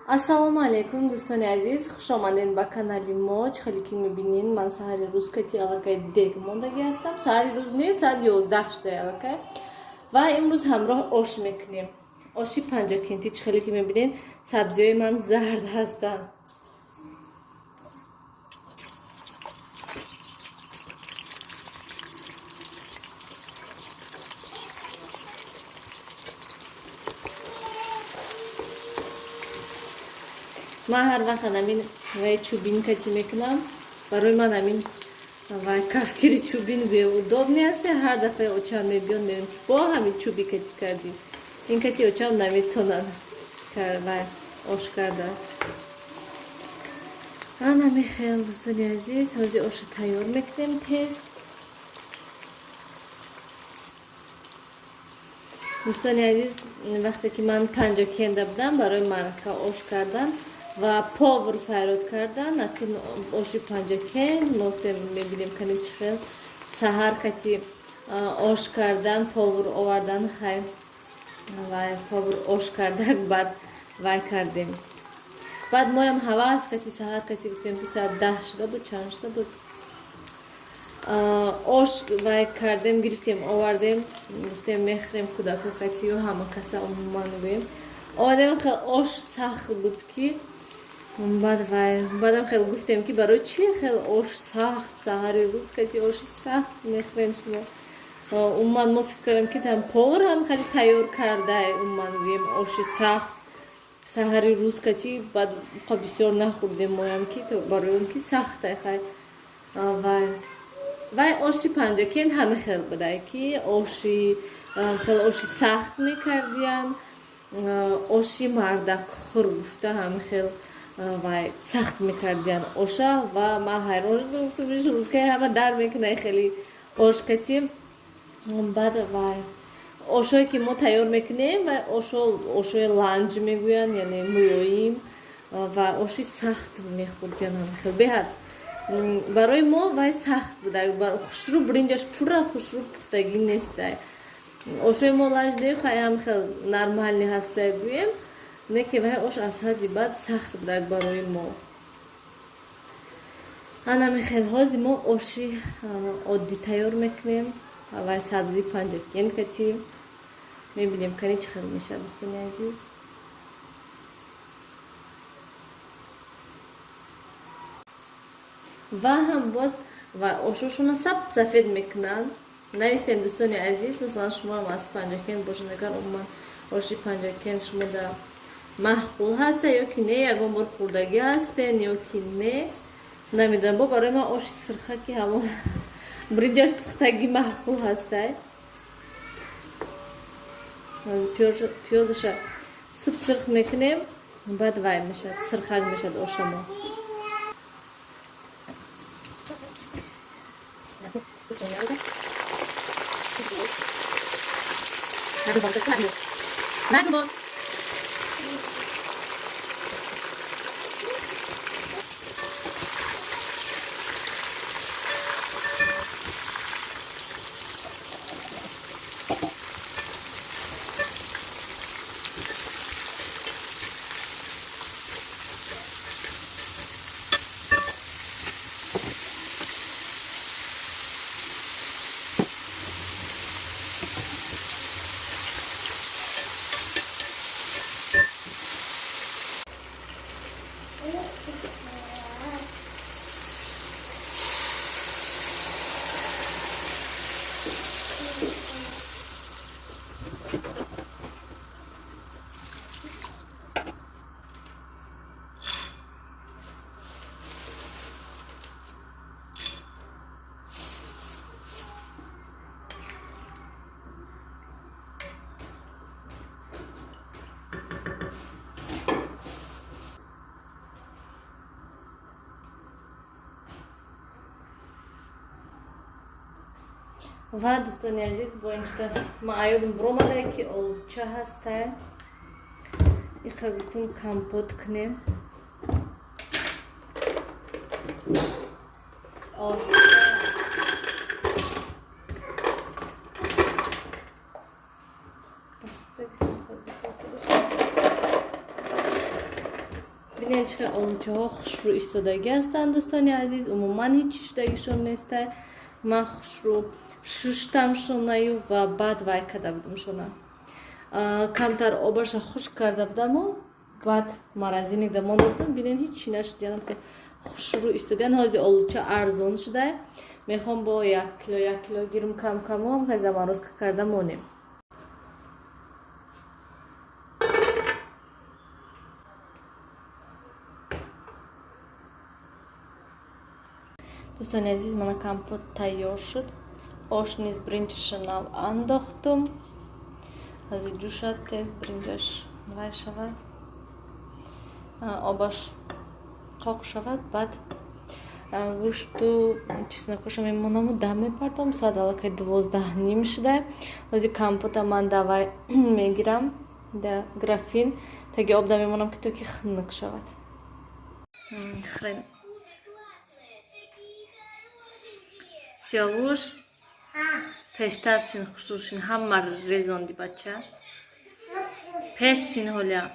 Ассалому алейкум, дӯстони азиз, хуш омадед ба канали мо. Чихеле ки мебинед, ман саҳари рӯз кати аллакай дег мондагӣ ҳастам. Саҳари рӯз не, саат 11 шудаи аллакай. Ва имрӯз ҳамроҳ ош мекунем. Оши панҷакенти. Чихеле ки мебинед, сабзиҳои ман зард ҳастанд. Ман ҳар вақт анамин вай чӯбин кати мекунам. Барои ман амин вай кафкири чӯбин беудоб неаст. Ҳар дафъа очам мебиёд мебинем ки бо ҳамин чӯби кати кардем. Ин кати очам наметонад вай ош кардан. Ана мехел дӯстони азиз, ҳозир ошо тайёр мекунем тез. дӯстони азиз, вақте ки ман панҷакенда будам, барои марка ош кардан ва повр сайрод кардан, акин оши панҷакен мо мебинем каним чихел саҳар кати ош кардан, повр овардан хай вай повр ош кардан баъд вай кардем. баъд моям ҳавас кати саҳар кати гуфтем ки соат 10 шуда буд, чанд шуда буд, ош вай кардем, гирифтем овардем, гуфтем мехӯрем кӯдако кати ё ҳама каса умуман гӯем. овардем, хел ош сахт буд ки баъдам хел гуфтем ки барои чи хел ош сахт, саҳари рӯз кати оши сахт мехӯрем шумо. умуман мо фикр кардем ки там повр ҳам хали тайёр кардай, умуман гӯем оши сахт саҳари рӯз кати баъд қа бисёр нахӯрдем моям ки то барои он ки сахтай хай вай оши панҷакен ҳама хел будай ки хел оши сахт мекардиян, оши мардакхӯр гуфта ҳама хел вай сахт мекардиян оша ва ман ҳайрон шудам, гуфтам рӯзкай ҳама дар мекунай хели ош кати. баъд вай ошое ки мо тайёр мекунем вай ошои ланҷ мегӯянд, яъне мулоим ва оши сахт мехӯрдиян ҳама хел беҳад. барои мо вай сахт будай, хушрӯ бринҷаш пурра хушрӯ пухтагӣ нестай. ошои мо ланҷ нехӯяй ҳам хел нормални ҳастай гӯем, не ки вай ош аз ҳадди баъд сахт будай барои мо. ана мехел ҳозир мо оши оддӣ тайёр мекунем. вай сабзи панҷакен кати мебинем кани чӣ хел мешавад дӯстони азиз. ва ҳам боз ва ошошона сафед мекунанд. нависем дӯстони азиз, масалан шумо ҳам аз панҷакен бошед, агар умуман оши панҷакен шумода маҳқул ҳаста ё ки не, ягон бор хӯрдагӣ ҳастен ё ки не, намедонам. бо барои ман оши сирха ки ҳамон бринҷаш пухтагӣ маҳқул ҳастай. пиёзаша суб сирх мекунем, баъд вай мешавад сирхак мешавад ошамо. ва дӯстони азиз, бо инчунда ман аёдам биромадай ки олуча ҳастай. иқа гуфтум компот кунем. ببینید چه اولچه‌ها خوشرو ایستادگی هستند دوستان عزیز. عموما هیچ چیزشون نیسته. من خوشرو ششتم شونایو و بعد وای کرده بودم شونا. کمتر آبش خشک کرده بودم و بعد مرزینی دمان بودم. ببینید هیچ نشدیدم که خوشرو ایستادن. هازی اولچه ارزون شده. میخوام با 1 کیلو گیرم کم هم که زمان روز کردم مونیم. دوستان عزیز من کمپوت تیار شد. آش نیز برنجشنم انداختم. از جوشت تیز برنجش وای شود. آبش قاق شود. بعد گوشت و چسنکش میمونم و دم میپردم. ساعت الکی 12 نیم شده. از کمپوت من دوای میگیرم در گرافین تا آب دم میمونم که تو که خنک شود. خرین سیاوش پیشتر شین خوشور شین همه ریزوندی بچه پیش شین هولیا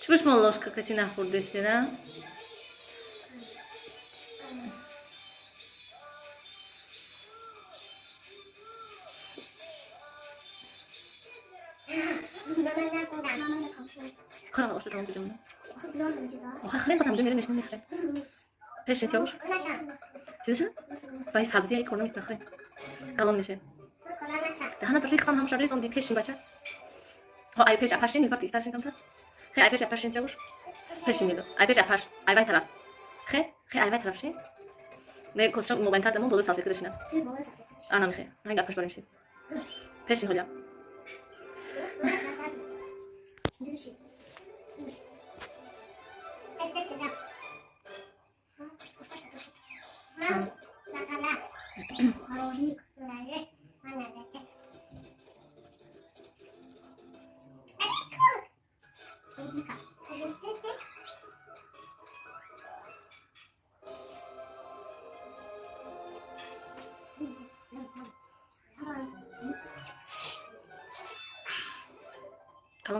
چی بش من لاشکا کسی نخورده استی نه؟ کنم لاشکا تمام بجمع آخه خرین با تمام میریم نشنیم نخرین پیش شین سیاوش چیزشن؟ وای سبزی های کردم میخرین کلام نشین دهانه در ریختم همش ریزوندی پیش شین بچه ها ای پیش اپرشین میفرد ایسترشین کمتر خی ای پیش اپرشین سیاوش پیشین میدو ای پیش اپرش ای وای طرف خی ای وای طرف شین نه کوشش موبایل کردم بالا سالفه کردشینم آنا میخه رنگ اپرش برینشین پیشین هولیا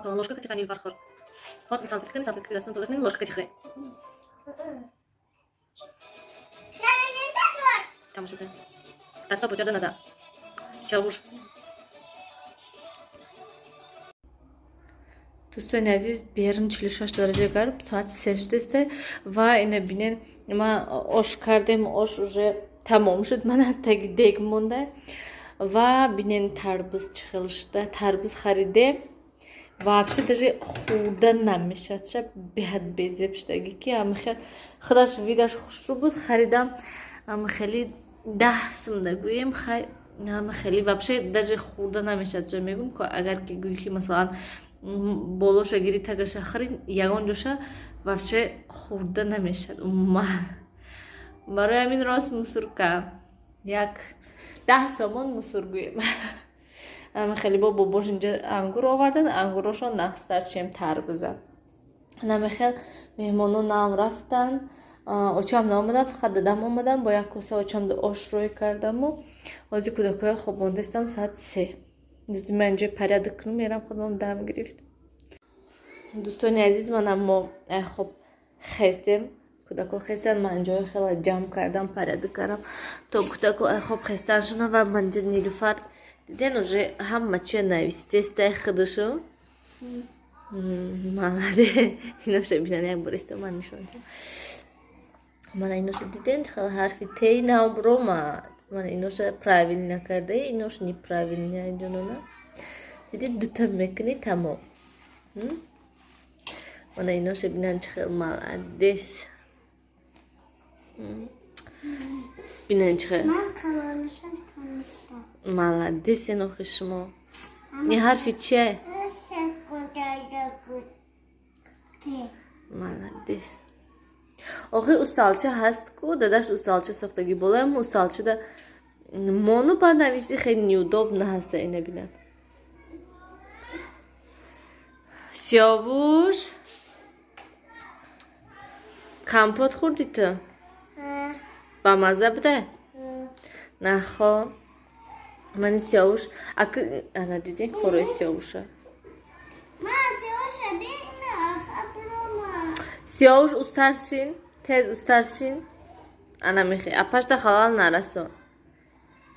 Kalan ложка катя фанил вархор. Вот мы салфетками растем полотнем ложка катя хрен. Там что-то. Да стоп, уйдёт назад. Всё уж. دوستان عزیز بیارم 46 درجه گرم ساعت 3 است و اینه ببینین ما آش کردیم آش уже تمام شد من تگ دیگ مونده و ببینین تربوز چخل شده تربوز خریدیم و вообще даже خورده نمیشه چه بهت بزیب شدگی که هم خیلی خودش ویدش خوش رو بود خریدم هم خیلی 10 سم گویم خیلی вообще даже خورده نمیشه چه میگم که اگر که گویی که مثلا болоша гири тагаша харин ягон ҷоша вообще хурда намешад умуман барои ҳамин рост мусурка як 10 сомон мусур гӯем хеле бо бобош инҷа ангур овардан ангурошон нахстар чием тарбуза намехел меҳмонон нам рафтан очам наомадам фақат дадам омадам бо як коса очам ош рӯй кардаму ҳозир кӯдакоя хобондастам соат 3 من اینجا порядок کنم میرم خودم دم گرفت دوستان عزیز من اما خب خستم کودکو خستن من اینجا خیلی جمع کردم порядок کردم تا کودکو خب خستن شدن و من اینجا نیلوفر دیدن уже همه چی نویسته است خودشو молоде ایناشو ببینن یک بار است من نشون میدم من ایناشو دیدن خیلی حرفی تی نابرومد من اینوش правильно کرده اینوش неправильно ایدونونا دیدید دوتا میکنی تمام من اینوش بینن چخیل молодец بینن چخیل молодец اینوخی شما این حرفی چیه؟ молодец آخه استالچه هست که داداش استالچه ساختگی بالا اما استالچه ده مانو با نویسی خیلی نیوداب نه هسته اینه بینن سیاوش کمپوت خوردی تو؟ با مزه بده؟ نه خواه من سیاوش انا دیدین خوره سیاوشه سیاوش استرشین تز استرشین انا میخی اپاش تا خلال نرسون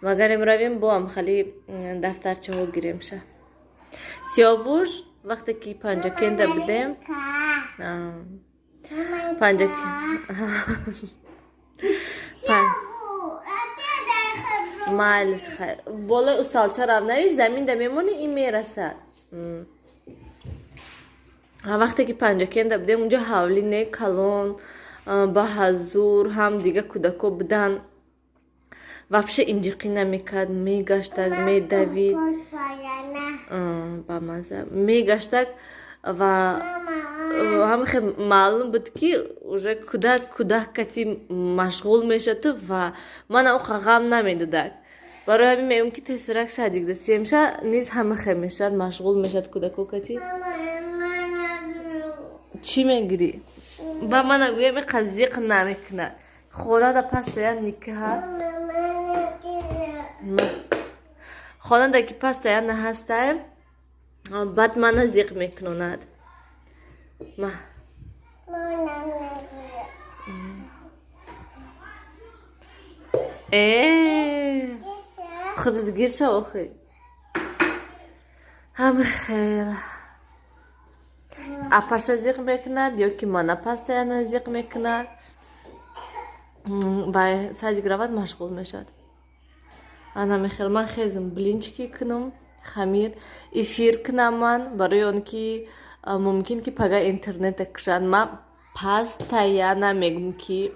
مگر امرویم با هم خالی دفترچه ها گیریم شه سیاوش وقتی که پنجه کنده بدیم پنجه مالش خیر بالا استالچه رو نوی زمین ده میمونی این میرسد وقتی که پنجه کنده بدیم اونجا حولی نه کلون با حضور هم دیگه کودکو بدن вообще اینجیقی نمیکرد میگشتک میدوید با مزه میگشتک و هم خیلی معلوم بود که کودک کتی مشغول میشه تو و من او غم نمیدودک برای همین میگم که تسرک صدیق دستی میشه نیز همه خیلی میشد مشغول میشد کودکو کتی چی میگیری؟ با من اگویم قضیق نمیکنه خدا دا پس یا نیکه ها خدا دا که پس یا نهسته بعد من زیق میکنوند ما خودت گیر شو آخی همه خیلی اپاش زیق میکند یا که من پس یا نزیق میکند با سعی گروت مشغول میشد انا میخیل من خیزم بلینچکی کنم خمیر افیر کنم من برای اون که ممکن که پگه اینترنت کشن ما پاستا یا نمیگم که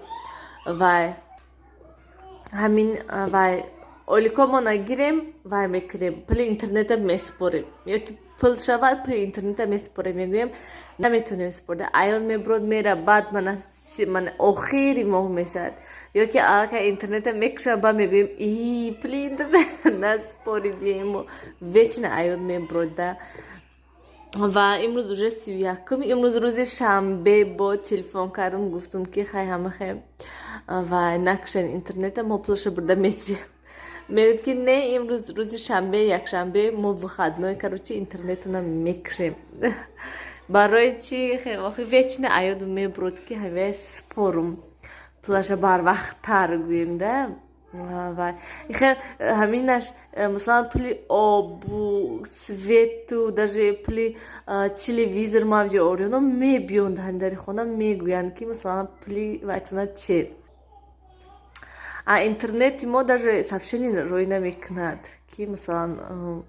وای همین وای اولیکو ما نگیریم وای میکنیم پلی اینترنت میسپریم یا که پل شود پلی اینترنت میسپریم میگویم نمیتونیم سپرده ایون میبرود میره بعد من آخری ماه میشد یا که آقا اینترنت میکشه با میگویم ای پلی اینترنت نسپریدیم و ویچنه ایون میبروده و امروز روز 31 امروز روز شنبه با تلفن کردم گفتم که خیلی همه خیلی و نکشن اینترنت ما پلش برده میزیم میگوید که نه امروز روز شنبه یک شنبه ما بخدنای کروچی اینترنت رو میکشیم برای چی خیلی وقتی ویچنه ایون میبرود که همه سپرم پلش بر وقت تر گویم ده و خیلی همینش مثلا پلی آبو سویتو даже پلی تلویزر ماوجه اوریونو میبیوند هندری خونه میگویند که مثلا پلی وایتونه چه اینترنت ما даже сообщение روی نمیکند که مثلا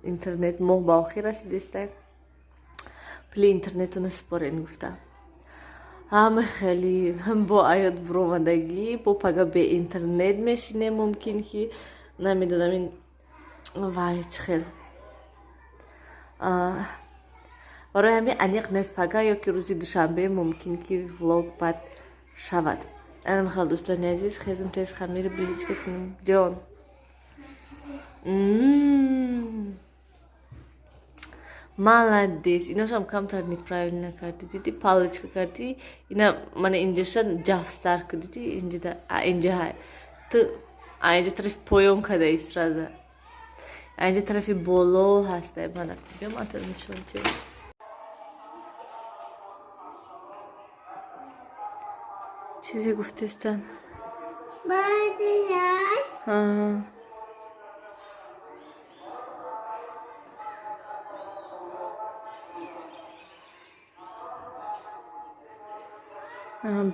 اینترنت ما با آخر رسیده پلی اینترنت رو نسپارین گفته همه خیلی هم با آیاد برامدگی با پگه به اینترنت میشینه ممکن که نمیدونم این وای چه خیلی برای همین انیق نیست پگه یا که روزی دوشنبه ممکن که ولاگ بعد شود انا خیلی دوستان عزیز خیزم تیز خمیر بلیچ کنیم جان молодец ایناش هم کم تر неправильно کردی دیدی پالچka کردی اینا من اینجاشن جافستر کردی اینجا های تو اینجا طرف پایون کده ایستراده اینجا طرف بالا هسته من بیام آتر نشون چه چیزی گفتستن بعدش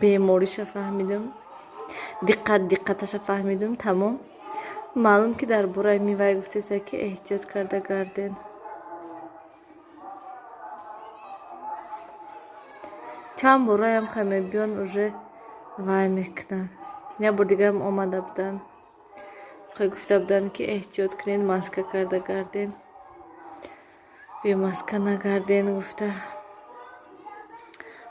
به موریش فهمیدم دقتش فهمیدم تمام معلوم که در برای میوه گفته که احتیاط کرده گردن چند برای هم خیلی بیان اوژه وای میکنن یا بر دیگه هم آمده بودن خیلی گفته بودن که احتیاط کنین ماسکه کرده گردن به ماسکه نگردن گفته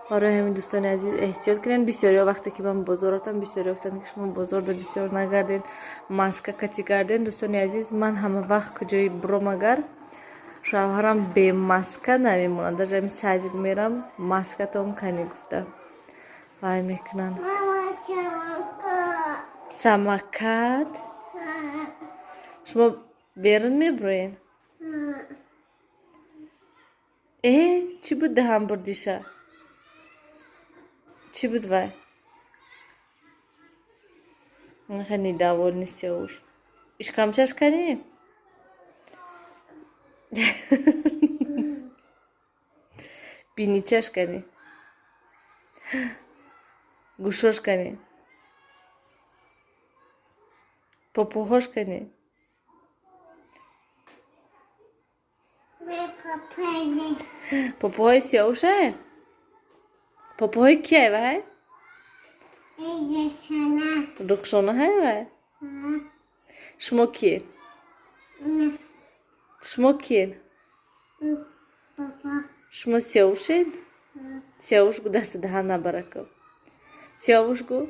برای همین دوستان عزیز احتیاط کنین بسیاری وقتی که من بازار رفتم بسیاری گفتن که شما بازار ده بسیار نگردین ماسکه کتی گردین دوستان عزیز من همه وقت کجای برم اگر شوهرم به ماسکه نمیمونه در همین سازی میرم ماسکه تام کنی گفته وای میکنن سمکت شما بیرون میبرین چی بود دهم بردیشه چی بود وای؟ خیلی داول نیست اوش. اشکام چش کنی؟ بینی چش کنی؟ گوشوش کنی؟ پاپوهاش کنی؟ پاپوهای سیاوشه؟ پاپوهای کیه وای؟ رخشانه های وای؟ شما کیه؟ شما کیه؟ شما سیاوشید؟ سیاوش گو دست دهان نبرکو. سیاوش گو؟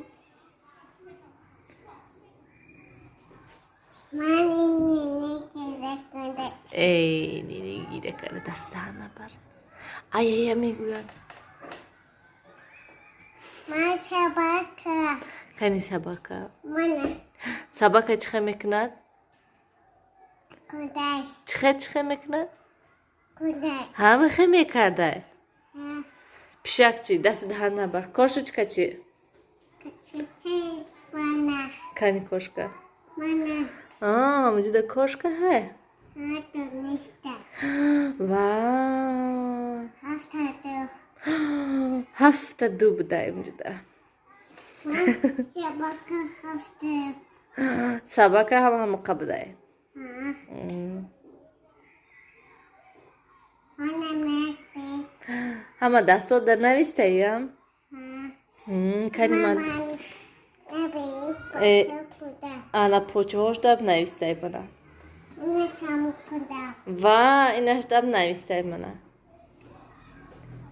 ای نینی گیره کنه دست دهان نبر. ای میگوین. من سباکه. کنی سباکه؟ منه. سباکه چخه میکند؟ کودش. چخه میکند؟ کودش. همه خیلی میکرده. پیشک چی؟ دست دهان نبر. کاشوچکا چی؟ کچه منه. کنی کاشکا؟ منه. موجود کاشکا های؟ دونسته. وای. 72. 72 بوده موجوده. سباکه 70. سباکه هم قبضه. منه نسته. همه دستو در نویسته ایم؟ کنی من نبین پاچه بوده. آنا پوچه هاش دب نویسته ای بنا. اینه سمو بوده. و اینش دب نویسته ای بنا.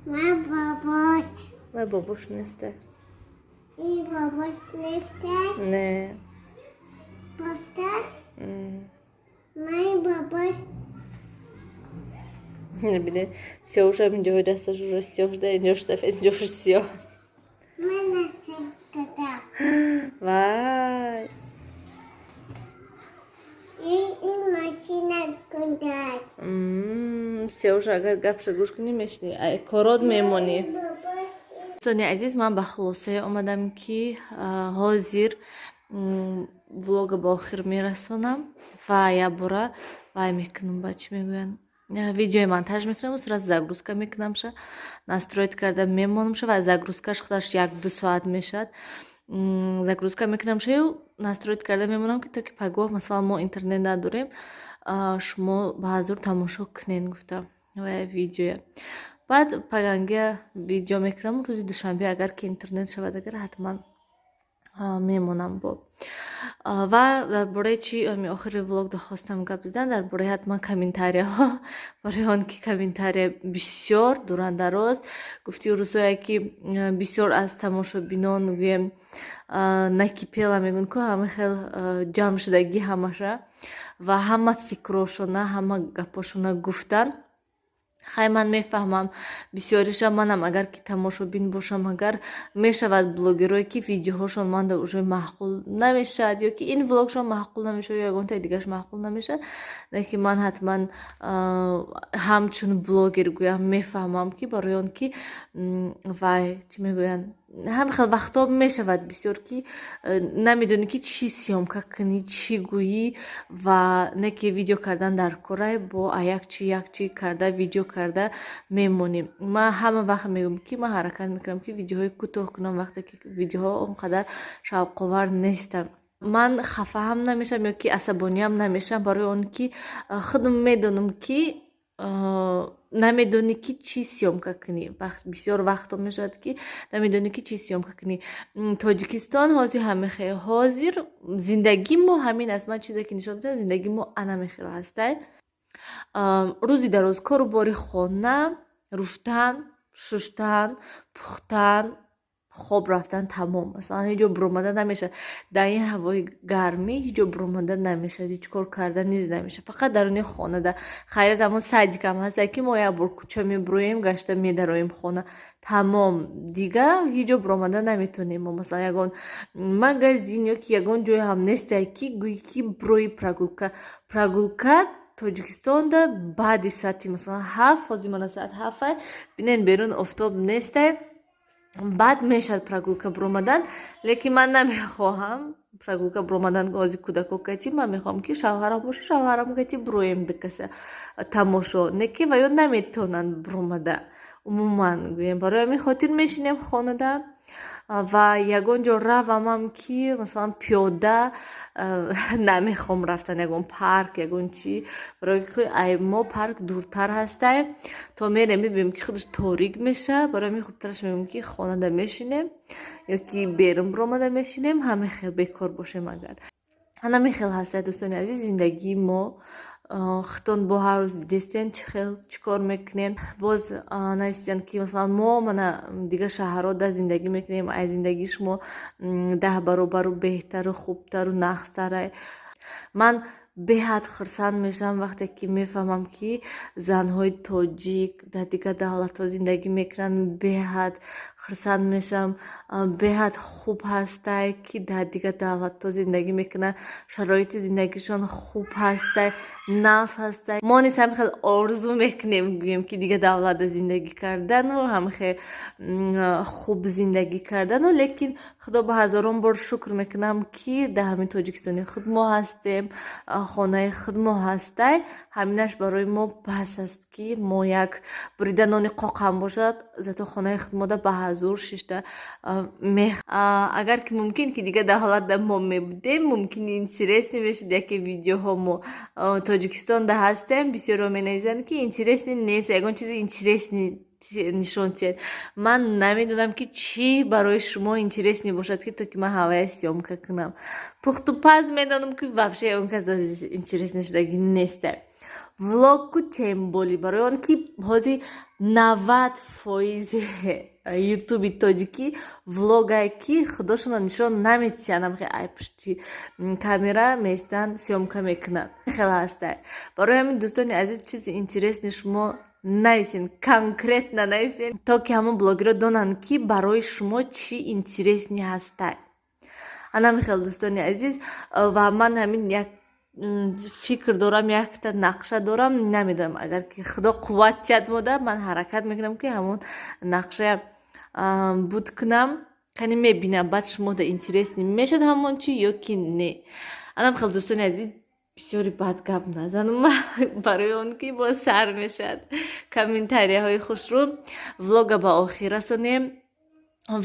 من باباش. و بابوش نیسته. این باباش نفته. نه. بافته. من باباش. نبینه سیاوش هم اینجا های دستش رو سیاوش ده اینجاش سفید اینجاش سیاه. من نسیم کدم. وای. این ماشین کنداز. سیاوش اگر گپش گوش کنی میشنی کارات میمونی. دوستان عزیز من به خلاصه اومدم که حاضر влог با آخر میرسونم و یا برا وای میکنم با چی میگوین ویدیو монтаж میکنم و سراز загрузка میکنم شه настроить کرده میمونم شه و загрузкаш خودش 1-2 ساعت میشد загрузка میکنم شه و настроить کرده میمونم که تا که پگاه مثلا ما اینترنت نداریم شما به حضور تماشا کنین گفتم و ویدیو بعد پگانگه ویدیو میکنم روز دوشنبه اگر که اینترنت شود اگر حتما میمونم با و درباره چی آخر ولاگ دخواستم گپ زدن درباره حتما کامنتاری ها برای آن که کامنتاری بسیار دوران دراز گفتی روزایی که بسیار از تماشابینان میگم накипела میگن که همه خیلی جمع شدگی همشه و همه فکراشونه همه گپاشونه گفتن خیلی من میفهمم بسیاریشم منم اگر که تماشابین باشم اگر میشود بلوگرایی که ویدیوهاشون من در اوجه محقول نمیشد یا که این ولاگشون محقول نمیشه یا یگان تا دیگرش محقول نمیشه لیکن من حتما همچون بلوگر گویم میفهمم که برای آن که وای چی میگوین هم خیلی وقتا میشود بسیار که نمیدونی که چی سیامکا کنی چی گویی و نه که ویدیو کردن در کره با یک چی کرده ویدیو کرده میمونیم من همه وقت میگم که من حرکت میکنم که ویدیوهای کوتاه کنم وقتی که ویدیوها اونقدر شوق‌آور نیستن من خفه هم نمیشم یا که عصبانی هم نمیشم برای اون که خودم میدونم که نمیدونی که چی سیامکا کنی بسیار وقت میشد که نمیدونی که چی سیامکا کنی تاجیکستان حاضر همه خیلی حاضر زندگی ما همین است من چیزی که نشون میدم زندگی ما همه خیلی هسته روزی در روز کار باری خونه رفتن شستن پختن خواب رفتن تمام مثلا هیچ جا برومدن نمیشه در این هوای گرمی هیچ جا برومدن نمیشه هیچ کار کردن نیز نمیشه فقط درون خانه ده خیلی دمون سعی کم هست که ما یه بار کوچه میبرویم گشته میدرویم خانه تمام دیگه هیچ جا برومدن نمیتونیم مثلا یگان مگزین یا که یگان جای هم نیسته که گویی که بروی پراگولکا تاجیکستان ده بعد ساعتی مثلا 7 از من ساعت 7 بینن بیرون افتاب نیسته баъд мешад прогулка бромадан, лекин ман намехоҳам прогулка бромадан ози кӯдако кати. Ман мехоҳам ки шавҳарам боша, шавҳарам кати броем дикаса тамошо, не ки ва ё наметавонанд бромада. Умуман гӯем барои ҳамин хотир мешинем хонада ва ягон ҷо равамам ки масалан пиёда намехом рафтан, ягон парк, ягон чӣ, барои ки мо парк дуртар ҳастаем, то мерем мебинем ки худаш торик меша. Барои ҳамин хубтараш мебинем ки хонада мешинем ё ки берун биромада мешинем, ҳамин хел бекор бошем. Агар ҳамин хел ҳаста дӯстони азиз зиндагии мо. Хитон бо ҳар рӯз дестен чӣ кор мекунем, боз наистен ки масалан мо мана дигар шаҳрҳода зиндагӣ мекунем, ай зиндагии шумо 10 баробару беҳтару хубтару нақстарай. Ман беҳад хурсанд мешавам вақте ки мефаҳмам ки занҳои тоҷик дар дигар давлатҳо зиндагӣ мекунанд. Беҳад хурсанд мешавам, беҳад хуб ҳастай ки дар дигар давлатҳо зиндагӣ мекунанд, шароити зиндагишон хуб ҳастай, навс ҳастай. Мо низ ҳамин хел орзу мекунем гӯем ки дигар давлатда зиндагӣ кардану ҳамин хел хуб зиндагӣ кардану, лекин худо ба ҳазорон бор шукр мекунам ки дар ҳамин тоҷикистони худ мо ҳастем, хонаи худ мо ҳастай. ҳаминаш барои мо бас аст ки мо як бурида нони қоқ ҳам бошад, зато хонаи худ мода ба ҳазур шишта мех. Агар ки мумкин ки дигар давлатда мо мебудем, мумкин интересни мешуд яке видеоҳо мо тоҷикистонда ҳастем. бисёро менависанд ки интересни нест, ягон чизи интересни нишон тиҳед. Ман намедонам ки чӣ барои шумо интересни бошад ки то ки ман ҳавайя сёмка кунам. Пухту паз медонам ки вообще он кас интересни шудагӣ нестай. Влогку темболи барои он ки ҳозир 90% ютуби тоҷикӣ влогае ки худошонро нишон наметиҳанд, ҳамхел ай пушти камера местан сёмка мекунанд. хел ҳастай. Барои ҳамин дӯстони азиз чизи интересни шумо нависен, конкретно нависен, то ки ҳамон блогерҳо донанд ки барои шумо чӣ интересни ҳастай. Ҳамин хел дӯстони азиз, ва ман ҳамин як фикр дорам, якта нақша дорам. Намедонам, агар ки худо қувват диҳад мода, ман ҳаракат мекунам ки ҳамон нақша буд кунам. Кани мебинам баъд шумода интересни мешад ҳамон чӣ ё ки не. Ҳамин хел дӯстони азиз, бисёри бад гап назанам барои он ки бо сар мешад. Комментарияҳои хушрӯ влога ба охир расонем.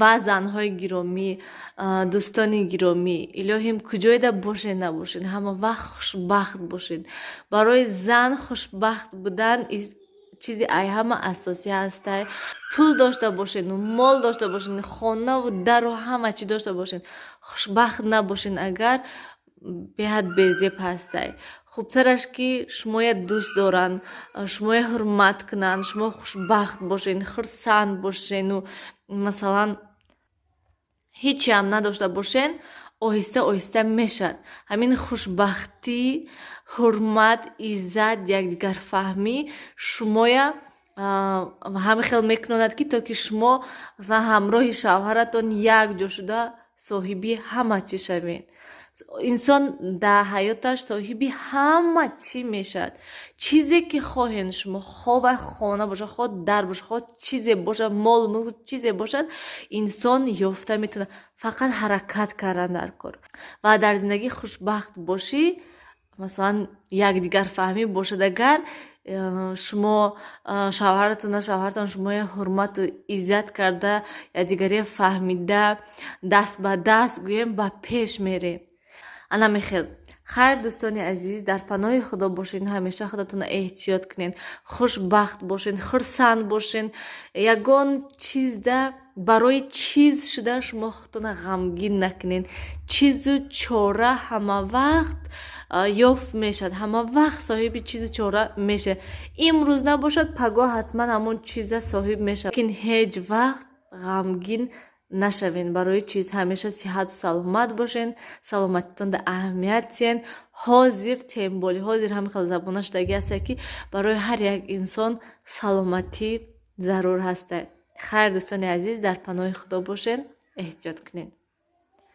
ва занҳои гиромӣ, дӯстони гиромӣ, илоҳим куҷоеда бошед набошед, ҳама вақт хушбахт бошед. Барои зан хушбахт будан чизи ай ҳама асосӣ ҳастай. Пул дошта бошед, мол дошта бошед, хонаву дару ҳама чӣ дошта бошед, хушбахт набошед агар беҳад безеб ҳастай. хубтараш ки шумоя дӯст доранд, шумоя ҳурмат кунанд, шумо хушбахт бошед, хурсанд бошену масалан ҳичи ҳам надошта бошед, оҳиста оҳиста мешад. ҳамин хушбахтӣ, ҳурмат, иззат, якдигарфаҳмӣ шумоя ҳамин хел мекунонад ки то ки шумо масалан ҳамроҳи шавҳаратон як ҷо шуда соҳиби ҳама чӣ шавед. инсон дар ҳаёташ соҳиби ҳама чӣ мешавад. чизе ки хоҳед шумо, хоҳ хона бошад, хоҳ дар бошад, хоҳ чизе бошад, мол мулк чизе бошад, инсон ёфта метавонад, фақат ҳаракат кардан дар кор. ва дар зиндагӣ хушбахт бошӣ, масалан якдигарфаҳмӣ бошад. Агар шумо шавҳаратон шумоя ҳурмату иззат карда, якдигария фаҳмида, даст ба даст гӯем ба пеш меред. ана мехел хайр дӯстони азиз, дар паноҳи худо бошед, ҳамеша худатонро эҳтиёт кунед, хушбахт бошед, хурсанд бошед. ягон чизда барои чиз шуда шумо худтонро ғамгин накунед. чизу чора ҳама вақт ёфт мешад, ҳама вақт соҳиби чизу чора мешад. имрӯз набошад, пагоҳ ҳатман ҳамон чиза соҳиб мешавад. лекин ҳеҷ вақт ғамгин нашавен. барои чиз ҳамеша сиҳату саломат бошен, саломатитонда аҳамият диҳен. ҳозир темболи, ҳозир ҳамин хел забона шудагӣ ҳаста ки барои ҳар як инсон саломатӣ зарур ҳастай. хайр дӯстони азиз, дар паноҳи худо бошед, эҳтиёт кунед.